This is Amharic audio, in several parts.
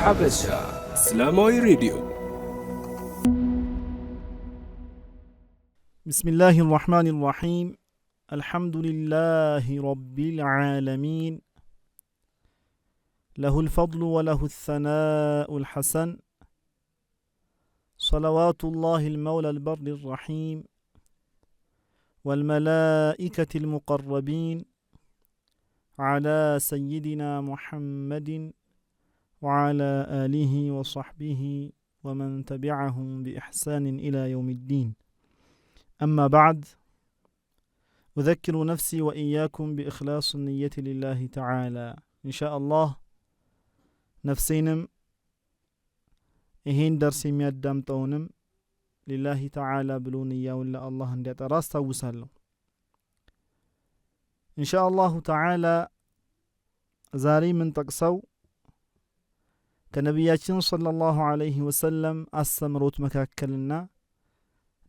حبشة إسلامي راديو. بسم الله الرحمن الرحيم. الحمد لله رب العالمين، له الفضل وله الثناء الحسن، صلوات الله المولى البر الرحيم والملائكة المقربين على سيدنا محمد وعلى آله وصحبه ومن تبعهم بإحسان إلى يوم الدين. أما بعد، أذكر نفسي وإياكم بإخلاص النية لله تعالى. إن شاء الله نفسينم إهين درسي ميادام تونم لله تعالى بلونيا ولا الله اندي تراس توسالو. إن شاء الله تعالى زاري من تقصو كنبياتين صلى الله عليه وسلم أسمروت مكاكلنا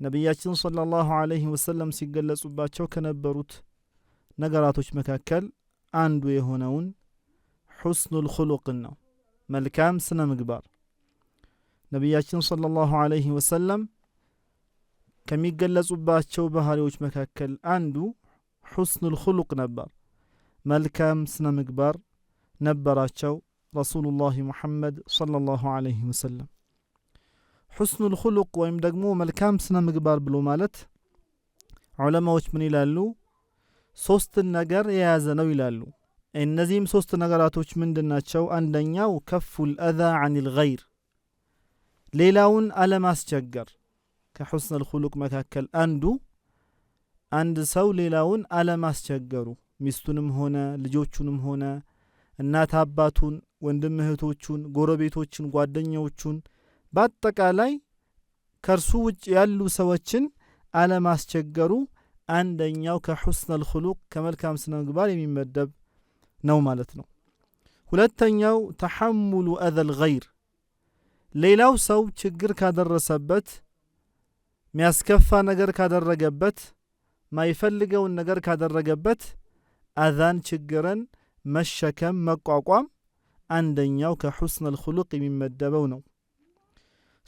ነቢያችን ሰለላሁ ዐለይሂ ወሰለም ሲገለጹባቸው ከነበሩት ነገራቶች መካከል አንዱ የሆነውን ሑስኑል ኹሉቅ ነው፣ መልካም ስነ ምግባር። ነቢያችን ሰለላሁ ዐለይሂ ወሰለም ከሚገለጹባቸው ባህሪዎች መካከል አንዱ ሑስኑል ኹሉቅ ነበር፣ መልካም ስነ ምግባር ነበራቸው ረሱሉላህ ሙሐመድ ሰለላሁ ዐለይሂ ወሰለም። ሑስኑል ኹሉቅ ወይም ደግሞ መልካም ስነ ምግባር ብሎ ማለት ዑለማዎች ምን ይላሉ? ሶስት ነገር የያዘ ነው ይላሉ። እነዚህም ሶስት ነገራቶች ምንድናቸው? አንደኛው ከፉል አዛ ዐኒል ገይር፣ ሌላውን አለማስቸገር። ከሑስኑል ኹሉቅ መካከል አንድ ሰው ሌላውን አለማስቸገሩ፣ ሚስቱንም ሆነ ልጆቹንም ሆነ እናት አባቱን፣ ወንድም እህቶቹን፣ ጎረቤቶችን፣ ጓደኞቹን በአጠቃላይ ከርሱ ውጭ ያሉ ሰዎችን አለማስቸገሩ አንደኛው ከሑስኑል ኹሉቅ ከመልካም ስነ ምግባር የሚመደብ ነው ማለት ነው። ሁለተኛው ተሐሙሉ አዘል ገይር፣ ሌላው ሰው ችግር ካደረሰበት፣ ሚያስከፋ ነገር ካደረገበት፣ ማይፈልገውን ነገር ካደረገበት አዛን ችግርን መሸከም መቋቋም አንደኛው ከሑስኑል ኹሉቅ የሚመደበው ነው።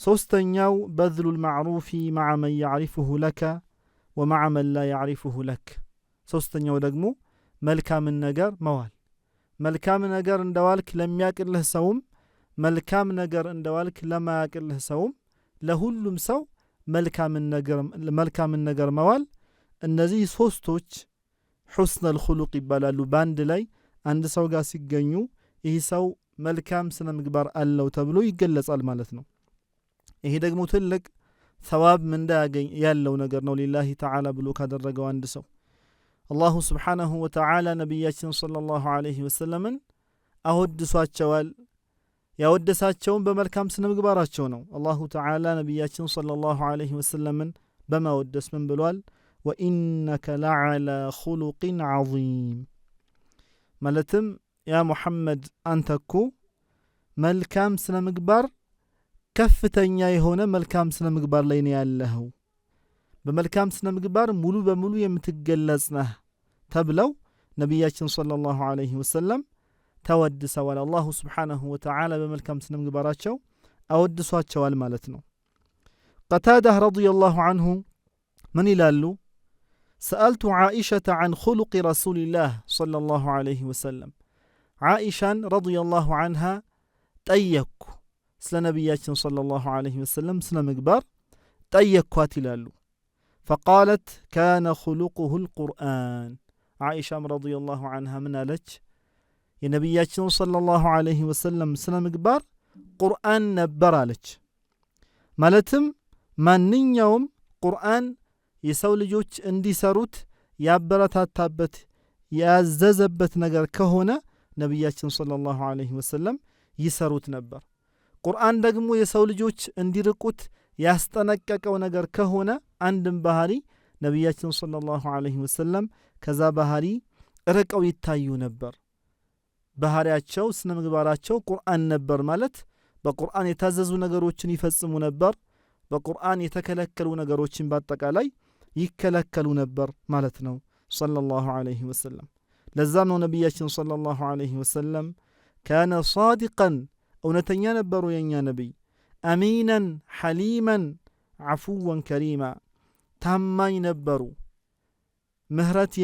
ሶስተኛው በዝሉል ማዕሩፊ መዐ መን ያዕሪፉሁ ለከ ወመዐ መን ላ ያዕሪፉሁ ለክ። ሶስተኛው ደግሞ መልካምን ነገር መዋል። መልካም ነገር እንደዋልክ ለሚያቅልህ ሰውም፣ መልካም ነገር እንደዋልክ ለማያቅልህ ሰውም፣ ለሁሉም ሰው መልካምን ነገር መዋል። እነዚህ ሶስቶች ሑስኑል ኹሉቅ ይባላሉ። በአንድ ላይ አንድ ሰው ጋር ሲገኙ ይህ ሰው መልካም ስነ ምግባር አለው ተብሎ ይገለጻል ማለት ነው። ይሄ ደግሞ ትልቅ ሰዋብ ምንዳ ያለው ነገር ነው ሊላሂ ተዓላ ብሎ ካደረገው አንድ ሰው። አላሁ ስብሓነሁ ወተዓላ ነቢያችን ሰለላሁ ዐለይሂ ወሰለምን አወድሷቸዋል። ያወደሳቸውን በመልካም ስነ ምግባራቸው ነው። አላሁ ተዓላ ነቢያችን ሰለላሁ ዐለይሂ ወሰለምን በማወደስ ምን ብሏል? ወኢነከ ለዐላ ኹሉቂን ዐዚም፣ ማለትም ያ ሙሐመድ አንተኩ መልካም ስነ ምግባር ከፍተኛ የሆነ መልካም ስነ ምግባር ላይ ነው ያለኸው፣ በመልካም ስነ ምግባር ሙሉ በሙሉ የምትገለጽ ነህ ተብለው ነቢያችን ሰለላሁ ዐለይሂ ወሰለም ተወድሰዋል። አላሁ ስብሓነሁ ወተዓላ በመልካም ስነ ምግባራቸው አወድሷቸዋል ማለት ነው። ቀታዳህ ረዲየላሁ ዐንሁ ምን ይላሉ? ሰአልቱ ዓኢሸተ ዐን ኹሉቂ ረሱሊላህ ሰለላሁ ዐለይሂ ወሰለም፣ ዓኢሻን ረዲየላሁ ዐንሃ ጠየቅኩ፣ ስለ ነቢያችን ሰለላሁ ዐለይሂ ወሰለም ስነ ምግባር ጠየቅኳት ይላሉ። ፈቃለት ካነ ኹሉቁሁል ቁርአን። ዓኢሻም ረዲየላሁ ዐንሃ ምን አለች? የነቢያችን ሰለላሁ ዐለይሂ ወሰለም ስነ ምግባር ቁርአን ነበር አለች። ማለትም ማንኛውም ቁርአን የሰው ልጆች እንዲሰሩት ያበረታታበት ያዘዘበት ነገር ከሆነ ነቢያችን ሰለላሁ ዐለይሂ ወሰለም ይሰሩት ነበር። ቁርአን ደግሞ የሰው ልጆች እንዲርቁት ያስጠነቀቀው ነገር ከሆነ አንድም ባህሪ ነቢያችን ሰለላሁ ዐለይሂ ወሰለም ከዛ ባህሪ ርቀው ይታዩ ነበር። ባህሪያቸው ስነ ምግባራቸው ቁርአን ነበር ማለት በቁርአን የታዘዙ ነገሮችን ይፈጽሙ ነበር፣ በቁርአን የተከለከሉ ነገሮችን በአጠቃላይ ይከለከሉ ነበር ማለት ነው ሰለላሁ ዐለይሂ ወሰለም። ለዛም ነው ነቢያችን ሰለላሁ ዐለይሂ ወሰለም ካነ ሳዲቀን እውነተኛ ነበሩ የኛ ነብይ አሚናን ሐሊማን ዓፉወን ከሪማ ታማኝ ነበሩ ምህረት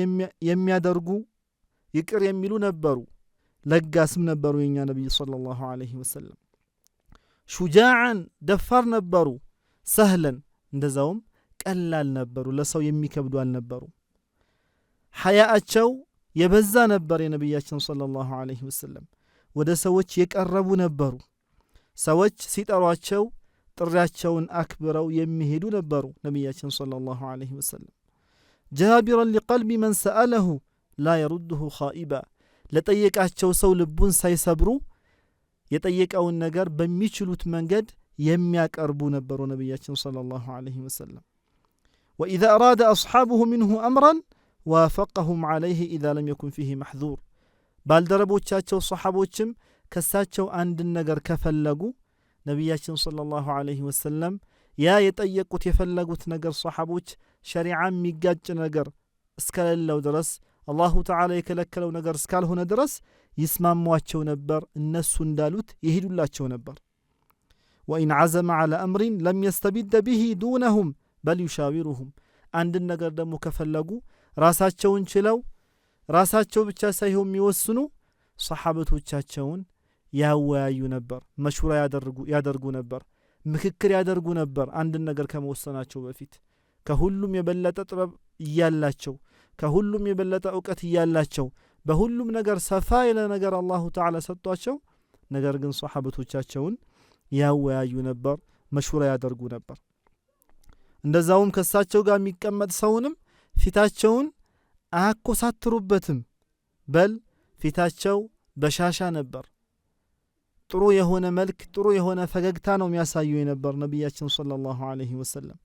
የሚያደርጉ ይቅር የሚሉ ነበሩ ለጋስም ነበሩ የኛ ነብይ ሰለላሁ ዐለይሂ ወሰለም ሹጃዓን ደፋር ነበሩ ሰህለን እንደዛውም ቀላል ነበሩ ለሰው የሚከብዱ አልነበሩ ሐያአቸው የበዛ ነበር የነብያችን ሰለላሁ ዐለይሂ ወሰለም ወደ ሰዎች የቀረቡ ነበሩ ሰዎች ሲጠሯቸው ጥሪያቸውን አክብረው የሚሄዱ ነበሩ ነብያችን ሰለላሁ ዐለይሂ ወሰለም ጃቢራን ሊቀልቢ መን ሰአለሁ ላ የሩድሁ ኻኢባ ለጠየቃቸው ሰው ልቡን ሳይሰብሩ የጠየቀውን ነገር በሚችሉት መንገድ የሚያቀርቡ ነበሩ ነብያችን ሰለላሁ ዐለይሂ ወሰለም وإذا أراد أصحابه منه أمرا وافقهم عليه إذا لم يكن فيه محذور ባልደረቦቻቸው ሰሓቦችም ከሳቸው አንድ ነገር ከፈለጉ ነብያችን ሰለላሁ ዐለይሂ ወሰለም ያ የጠየቁት የፈለጉት ነገር ሰሓቦች ሸሪዓ የሚጋጭ ነገር እስከሌለው ድረስ አላሁ ተዓላ የከለከለው ነገር እስካልሆነ ድረስ ይስማሟቸው ነበር እነሱ እንዳሉት ይሄዱላቸው ነበር وإن عزم على أمر لم يستبد به دونهم بل يشاورهم አንድ ነገር ደግሞ ከፈለጉ ራሳቸውን ችለው ራሳቸው ብቻ ሳይሆን የሚወስኑ ሰሓበቶቻቸውን ያወያዩ ነበር መሽውራ ያደርጉ ነበር ምክክር ያደርጉ ነበር አንድ ነገር ከመወሰናቸው በፊት ከሁሉም የበለጠ ጥበብ እያላቸው ከሁሉም የበለጠ ዕውቀት እያላቸው በሁሉም ነገር ሰፋ ያለ ነገር አላሁ ተዓላ ሰጥቷቸው ነገር ግን ሰሓበቶቻቸውን ያወያዩ ነበር መሽውራ ያደርጉ ነበር እንደዛውም ከሳቸው ጋር የሚቀመጥ ሰውንም ፊታቸውን አያኮሳትሩበትም በል ፊታቸው በሻሻ ነበር ጥሩ የሆነ መልክ ጥሩ የሆነ ፈገግታ ነው የሚያሳዩ የነበር ነብያችን ሰለላሁ ዐለይሂ ወሰለም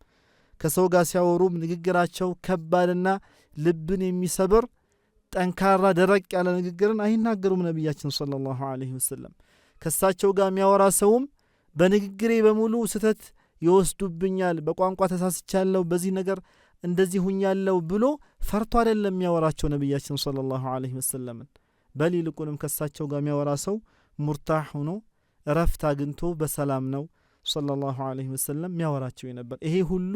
ከሰው ጋር ሲያወሩም ንግግራቸው ከባድና ልብን የሚሰብር ጠንካራ ደረቅ ያለ ንግግርን አይናገሩም ነብያችን ሰለላሁ ዐለይሂ ወሰለም ከሳቸው ጋር የሚያወራ ሰውም በንግግሬ በሙሉ ስተት ይወስዱብኛል በቋንቋ ተሳስቻለሁ በዚህ ነገር እንደዚህ ሁኛለሁ ብሎ ፈርቶ አይደለም የሚያወራቸው ነብያችን ሰለላሁ ዐለይሂ ወሰለም በል ይልቁንም ከሳቸው ጋር የሚያወራ ሰው ሙርታህ ሆኖ ረፍት አግኝቶ በሰላም ነው ሰለላሁ ዐለይሂ ወሰለም የሚያወራቸው ነበር ይሄ ሁሉ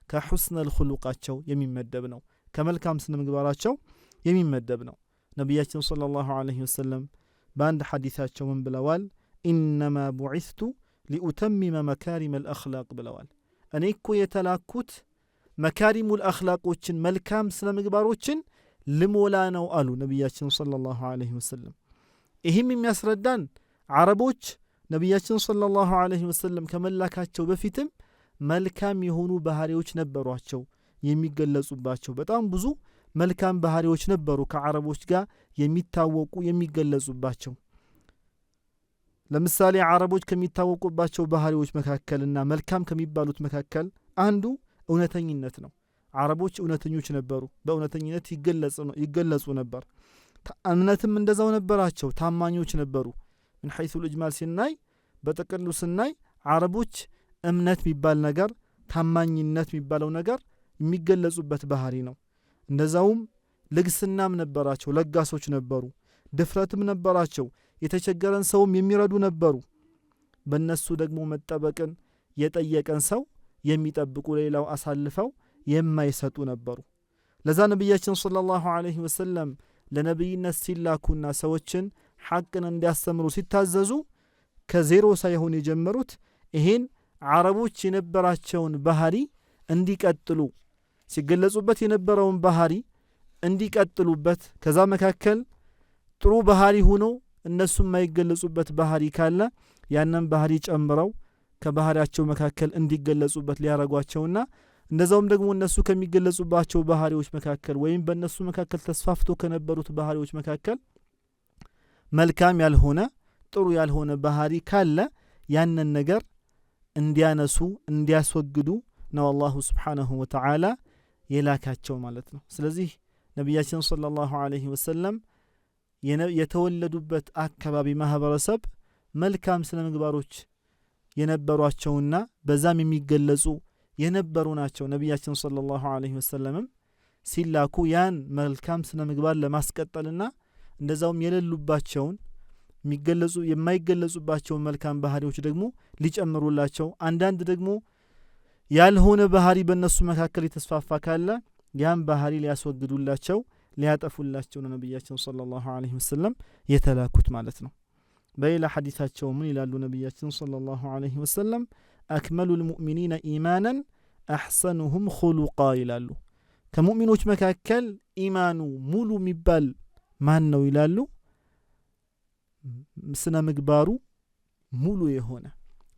ከሁስነል ኹሉቃቸው የሚመደብ ነው ከመልካም ስነ ምግባራቸው የሚመደብ ነው ነብያችን ሰለላሁ ዐለይሂ ወሰለም በአንድ ሐዲሳቸው ምን ብለዋል ኢነማ ቡዒስቱ ሊኡተሚመ መካሪመል አኽላቅ ብለዋል እኔ እኮ የተላኩት መካሪሙል አኽላቆችን መልካም ስነ ምግባሮችን ልሞላ ነው አሉ ነብያችን ሰለላሁ ዐለይሂ ወሰለም ይህም የሚያስረዳን አረቦች ነብያችን ሰለላሁ ዐለይሂ ወሰለም ከመላካቸው በፊትም መልካም የሆኑ ባህሪዎች ነበሯቸው የሚገለጹባቸው በጣም ብዙ መልካም ባህሪዎች ነበሩ ከአረቦች ጋር የሚታወቁ የሚገለጹባቸው ለምሳሌ አረቦች ከሚታወቁባቸው ባህሪዎች መካከልና መልካም ከሚባሉት መካከል አንዱ እውነተኝነት ነው አረቦች እውነተኞች ነበሩ በእውነተኝነት ይገለጹ ነበር እምነትም እንደዛው ነበራቸው ታማኞች ነበሩ من حيث الإجمال ሲናይ በጥቅሉ ስናይ አረቦች እምነት የሚባል ነገር ታማኝነት የሚባለው ነገር የሚገለጹበት ባህሪ ነው እንደዛውም ልግስናም ነበራቸው ለጋሶች ነበሩ ድፍረትም ነበራቸው የተቸገረን ሰውም የሚረዱ ነበሩ በእነሱ ደግሞ መጠበቅን የጠየቀን ሰው የሚጠብቁ ሌላው አሳልፈው የማይሰጡ ነበሩ ለዛ ነብያችን ሰለላሁ ዐለይሂ ወሰለም ለነብይነት ሲላኩና ሰዎችን ሐቅን እንዲያስተምሩ ሲታዘዙ ከዜሮ ሳይሆን የጀመሩት ይሄን አረቦች የነበራቸውን ባህሪ እንዲቀጥሉ ሲገለጹበት የነበረውን ባህሪ እንዲቀጥሉበት ከዛ መካከል ጥሩ ባህሪ ሆኖ እነሱም የማይገለጹበት ባህሪ ካለ ያንን ባህሪ ጨምረው ከባህሪያቸው መካከል እንዲገለጹበት ሊያረጓቸውና እንደዛውም ደግሞ እነሱ ከሚገለጹባቸው ባህሪዎች መካከል ወይም በእነሱ መካከል ተስፋፍቶ ከነበሩት ባህሪዎች መካከል መልካም ያልሆነ ጥሩ ያልሆነ ባህሪ ካለ ያንን ነገር እንዲያነሱ እንዲያስወግዱ ነው አላሁ ስብሓንሁ ወተዓላ የላካቸው ማለት ነው ስለዚህ ነቢያችን ሰለላሁ ዐለይሂ ወሰለም የተወለዱበት አካባቢ ማህበረሰብ መልካም ስነ ምግባሮች የነበሯቸውና በዛም የሚገለጹ የነበሩ ናቸው ነቢያችን ሰለላሁ ዐለይሂ ወሰለም ሲላኩ ያን መልካም ስነ ምግባር ለማስቀጠልና እንደዛውም የሌሉባቸውን የማይገለጹባቸው መልካም ባህሪዎች ደግሞ ሊጨምሩላቸው አንዳንድ ደግሞ ያልሆነ ባህሪ በእነሱ መካከል የተስፋፋ ካለ ያን ባህሪ ሊያስወግዱላቸው ሊያጠፉላቸው ነው ነብያችን ሰለላሁ ዐለይሂ ወሰለም የተላኩት ማለት ነው። በሌላ ሐዲሳቸው ምን ይላሉ ነብያችን ሰለላሁ ዐለይሂ ወሰለም አክመሉል ሙእሚኒነ ኢማናን አሕሰኑሁም ኹሉቃ ይላሉ። ከሙእሚኖች መካከል ኢማኑ ሙሉ የሚባል ማን ነው ይላሉ? ስነ ምግባሩ ሙሉ የሆነ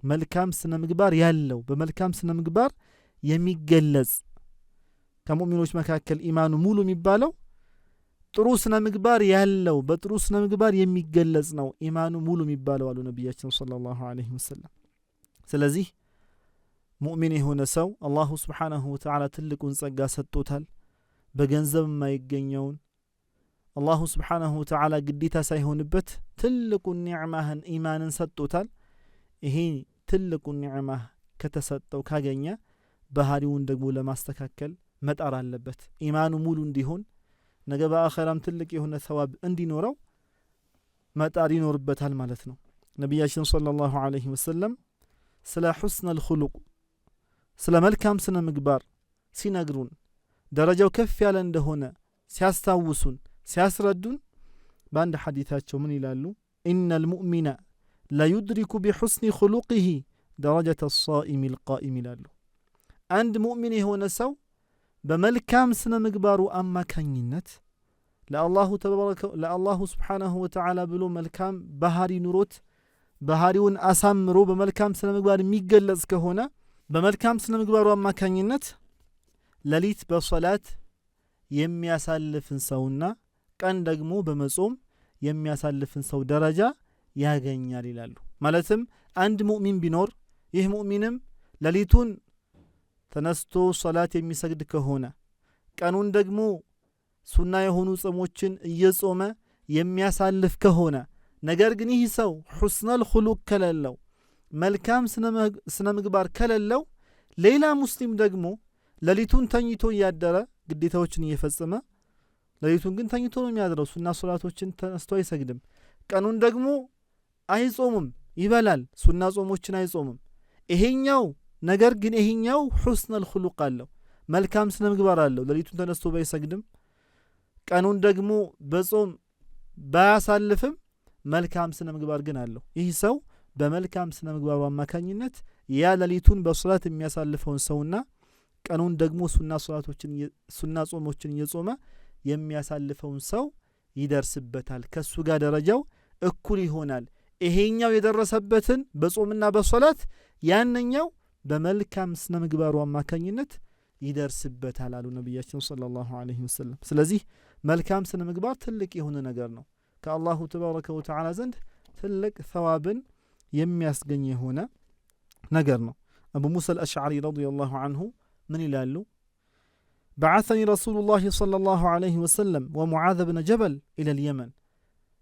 መልካም ስነ ምግባር ያለው በመልካም ስነ ምግባር የሚገለጽ ከሙእሚኖች መካከል ኢማኑ ሙሉ የሚባለው ጥሩ ስነ ምግባር ያለው በጥሩ ስነ ምግባር የሚገለጽ ነው ኢማኑ ሙሉ የሚባለው አሉ ነብያችን ሰለላሁ ዐለይሂ ወሰለም። ስለዚህ ሙእሚን የሆነ ሰው አላሁ ሱብሓነሁ ወተዓላ ትልቁን ጸጋ ሰጥቶታል። በገንዘብ የማይገኘውን አላሁ ሱብሓነሁ ወተዓላ ግዴታ ሳይሆንበት ትልቁን ኒዕማህን ኢማንን ሰጥቶታል። ይሄ ትልቁን ኒዕማ ከተሰጠው ካገኘ ባህሪውን ደግሞ ለማስተካከል መጣር አለበት። ኢማኑ ሙሉ እንዲሆን ነገ በአኺራም ትልቅ የሆነ ሰዋብ እንዲኖረው መጣር ይኖርበታል ማለት ነው። ነብያችን ሰለላሁ ዐለይሂ ወሰለም ስለ ሑስነል ኹሉቅ ስለ መልካም ስነ ምግባር ሲነግሩን ደረጃው ከፍ ያለ እንደሆነ ሲያስታውሱን ሲያስረዱን በአንድ ሐዲታቸው ምን ይላሉ? ኢነል ሙእሚነ ለዩድሪኩ ቢሑስኒ ኹሉቂሂ ደረጀተ الصائم القائم ይላሉ። አንድ ሙእሚን የሆነ ሰው በመልካም ስነ ምግባሩ አማካኝነት ለአላሁ ስብሓነሁ ወተዓላ ብሎ መልካም ባህሪ ኑሮት ባህሪውን አሳምሮ በመልካም ስነ ምግባር የሚገለጽ ከሆነ በመልካም ስነ ምግባሩ አማካኝነት ለሊት በሶላት የሚያሳልፍን ሰውና ቀን ደግሞ በመጾም የሚያሳልፍን ሰው ደረጃ ያገኛል ይላሉ። ማለትም አንድ ሙእሚን ቢኖር ይህ ሙእሚንም ለሊቱን ተነስቶ ሶላት የሚሰግድ ከሆነ ቀኑን ደግሞ ሱና የሆኑ ጾሞችን እየጾመ የሚያሳልፍ ከሆነ ነገር ግን ይህ ሰው ሑስነል ኹሉቅ ከሌለው መልካም ስነ ምግባር ከሌለው ሌላ ሙስሊም ደግሞ ለሊቱን ተኝቶ እያደረ ግዴታዎችን እየፈጸመ ለሊቱን ግን ተኝቶ ነው የሚያድረው። ሱና ሶላቶችን ተነስቶ አይሰግድም። ቀኑን ደግሞ አይጾምም፣ ይበላል፣ ሱና ጾሞችን አይጾምም። ይሄኛው ነገር ግን ይሄኛው ሑስነል ኹሉቅ አለው፣ መልካም ስነ ምግባር አለው። ለሊቱን ተነስቶ ባይሰግድም ቀኑን ደግሞ በጾም ባያሳልፍም መልካም ስነ ምግባር ግን አለው። ይህ ሰው በመልካም ስነ ምግባሩ አማካኝነት ያ ለሊቱን በሶላት የሚያሳልፈውን ሰውና ቀኑን ደግሞ ሱና ጾሞችን እየጾመ የሚያሳልፈውን ሰው ይደርስበታል። ከሱ ጋር ደረጃው እኩል ይሆናል። ይሄኛው የደረሰበትን በጾምና በሶላት ያንኛው በመልካም ስነ ምግባሩ አማካኝነት ይደርስበታል አሉ ነብያችን ሰለላሁ ዐለይሂ ወሰለም። ስለዚህ መልካም ስነ ምግባር ትልቅ የሆነ ነገር ነው። ከአላሁ ተባረከ ወተዓላ ዘንድ ትልቅ ሰዋብን የሚያስገኝ የሆነ ነገር ነው። አቡ ሙሳ አልአሽዓሪ ረዲየላሁ ዐንሁ ምን ይላሉ? بعثني رسول الله صلى الله عليه وسلم ومعاذ بن جبل إلى اليمن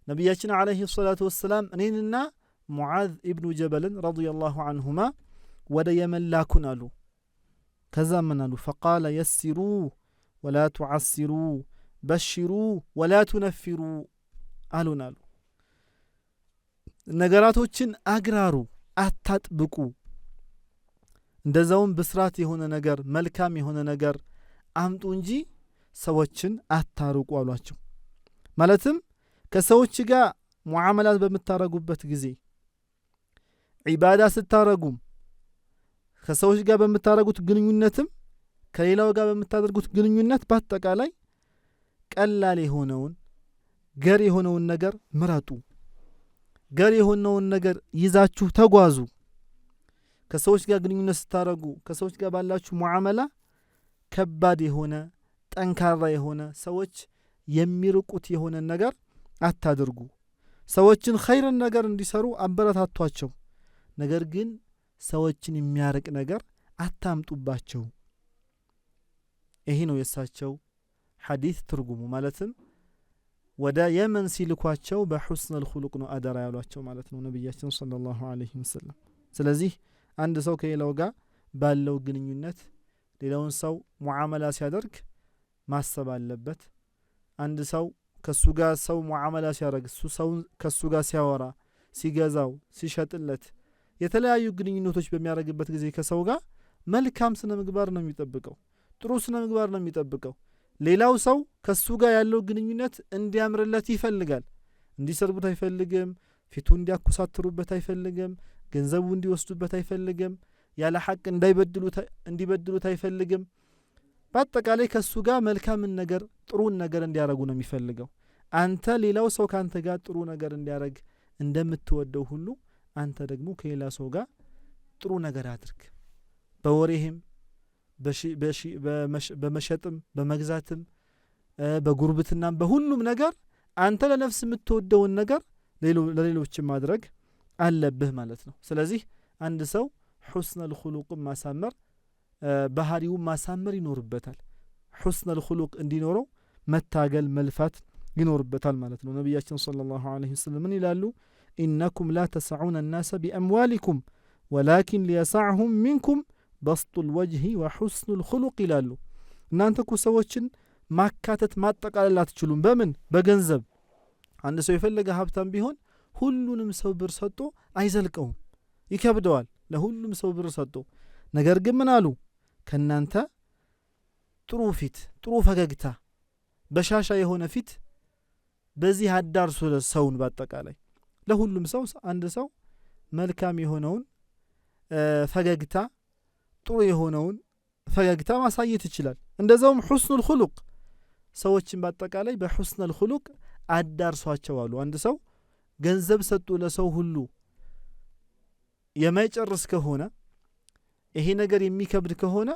نبياتنا عليه الصلاة والسلام أنيننا معاذ ابن جبل رضي الله عنهما ود يمن لا كنالو كذا منالو فقال يسروا ولا تعسروا بشروا ولا تنفروا قالوا نالو ነገራቶችን አግራሩ አታጥብቁ እንደዛውም ብስራት የሆነ ነገር መልካም የሆነ ነገር አምጡ እንጂ ሰዎችን አታርቁ አሏቸው። ማለትም ከሰዎች ጋር ሙዓመላት በመታረጉበት ጊዜ ዒባዳ ስታረጉም ከሰዎች ጋር በመታረጉት ግንኙነትም ከሌላው ጋር በመታደርጉት ግንኙነት በአጠቃላይ ቀላል የሆነውን ገር የሆነውን ነገር ምረጡ። ገር የሆነውን ነገር ይዛችሁ ተጓዙ። ከሰዎች ጋር ግንኙነት ስታረጉ ከሰዎች ጋር ባላችሁ ሙዓመላ ከባድ የሆነ ጠንካራ የሆነ ሰዎች የሚርቁት የሆነ ነገር አታድርጉ። ሰዎችን ኸይርን ነገር እንዲሰሩ አበረታቷቸው። ነገር ግን ሰዎችን የሚያርቅ ነገር አታምጡባቸው። ይሄ ነው የሳቸው ሐዲስ ትርጉሙ። ማለትም ወደ የመን ሲልኳቸው በሑስነል ኹሉቅ ነው አደራ ያሏቸው ማለት ነው ነብያችን ሰለላሁ ዐለይሂ ወሰለም። ስለዚህ አንድ ሰው ከሌላው ጋር ባለው ግንኙነት ሌላውን ሰው ሙዓመላ ሲያደርግ ማሰብ አለበት። አንድ ሰው ከሱ ጋር ሰው ሙዓመላ ሲያረግ ሰው ከሱ ጋር ሲያወራ ሲገዛው ሲሸጥለት የተለያዩ ግንኙነቶች በሚያረግበት ጊዜ ከሰው ጋር መልካም ስነ ምግባር ነው የሚጠብቀው ጥሩ ስነ ምግባር ነው የሚጠብቀው ሌላው ሰው ከሱ ጋር ያለው ግንኙነት እንዲያምርለት ይፈልጋል እንዲሰርቡት አይፈልግም ፊቱ እንዲያኩሳትሩበት አይፈልግም ገንዘቡ እንዲወስዱበት አይፈልግም ያለ ሐቅ እንዲበድሉት አይፈልግም በአጠቃላይ ከሱ ጋር መልካምን ነገር ጥሩን ነገር እንዲያረጉ ነው የሚፈልገው አንተ ሌላው ሰው ካንተ ጋር ጥሩ ነገር እንዲያረግ እንደምትወደው ሁሉ አንተ ደግሞ ከሌላ ሰው ጋር ጥሩ ነገር አድርግ በወሬህም በመሸጥም በመግዛትም በጉርብትናም በሁሉም ነገር አንተ ለነፍስ የምትወደውን ነገር ለሌሎች ማድረግ አለብህ ማለት ነው ስለዚህ አንድ ሰው حسن الخلق ማሳመር ባህሪው ማሳመር ይኖርበታል حسن الخلق እንዲኖረው መታገል መልፋት ይኖርበታል ማለት ነው ነብያችን ሰለላሁ ዐለይሂ ወሰለም ምን ይላሉ إنكم لا تسعون الناس بأموالكم ولكن ليسعهم منكم بسط الوجه وحسن الخلق ይላሉ እናንተ እኮ ሰዎችን ማካተት ማጠቃለል አትችሉም በምን በገንዘብ አንድ ሰው የፈለገ ሀብታም ቢሆን ሁሉንም ሰው ብር ሰጥቶ አይዘልቀውም ይከብደዋል ለሁሉም ሰው ብር ሰጥቶ ነገር ግን ምን አሉ ከናንተ ጥሩ ፊት ጥሩ ፈገግታ በሻሻ የሆነ ፊት በዚህ አዳርሱ ለሰውን ባጠቃላይ ለሁሉም ሰው አንድ ሰው መልካም የሆነውን ፈገግታ ጥሩ የሆነውን ፈገግታ ማሳየት ይችላል እንደዛውም حسن الخلق ሰዎችን ባጠቃላይ በحسن الخلق አዳርሷቸው አሉ አንድ ሰው ገንዘብ ሰጥቶ ለሰው ሁሉ የማይጨርስ ከሆነ ይሄ ነገር የሚከብድ ከሆነ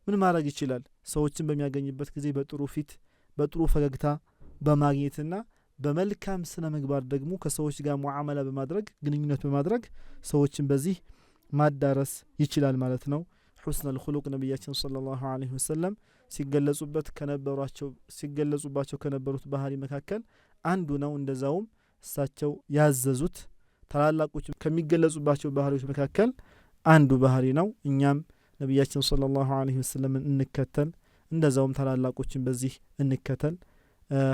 ምን ማድረግ ይችላል ሰዎችን በሚያገኝበት ጊዜ በጥሩ ፊት በጥሩ ፈገግታ በማግኘትና በመልካም ስነ ምግባር ደግሞ ከሰዎች ጋር ሙዓመላ በማድረግ ግንኙነት በማድረግ ሰዎችን በዚህ ማዳረስ ይችላል ማለት ነው حسن الخلق ነብያችን ሰለላሁ ዐለይሂ ወሰለም ሲገለጹባቸው ከነበሩት ባህሪ መካከል አንዱ ነው እንደዛውም እሳቸው ያዘዙት ታላላቆች ከሚገለጹባቸው ባህሪዎች መካከል አንዱ ባህሪ ነው እኛም ነብያችን ሰለላሁ ዐለይሂ ወሰለም እንከተል እንደዛውም ታላላቆችን በዚህ እንከተል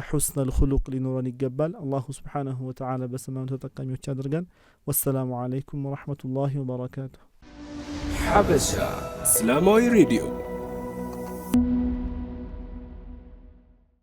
حسن الخلق لنوران يقبل الله سبحانه وتعالى بسمان تتقامي وشادرقان والسلام عليكم ورحمة الله وبركاته حبشة إسلامي راديو